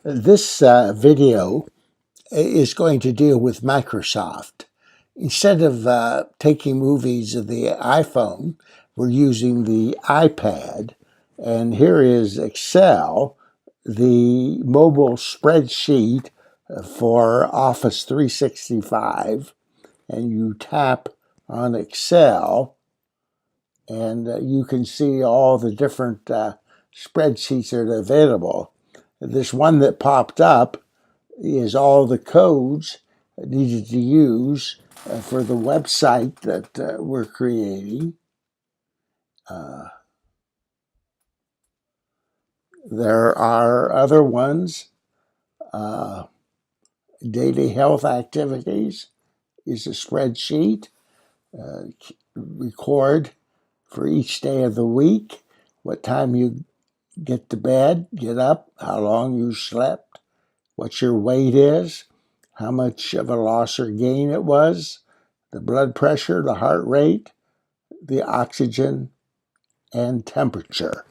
This video is going to deal with Microsoft. Instead of taking movies of the iPhone, we're using the iPad. And here is Excel, the mobile spreadsheet for Office 365. And you tap on Excel, and you can see all the different spreadsheets that are available. This one that popped up is all the codes needed to use for the website that we're creating. There are other ones. Daily health activities is a spreadsheet. Record for each day of the week, what time you get to bed, get up, how long you slept, what your weight is, how much of a loss or gain it was, the blood pressure, the heart rate, the oxygen, and temperature.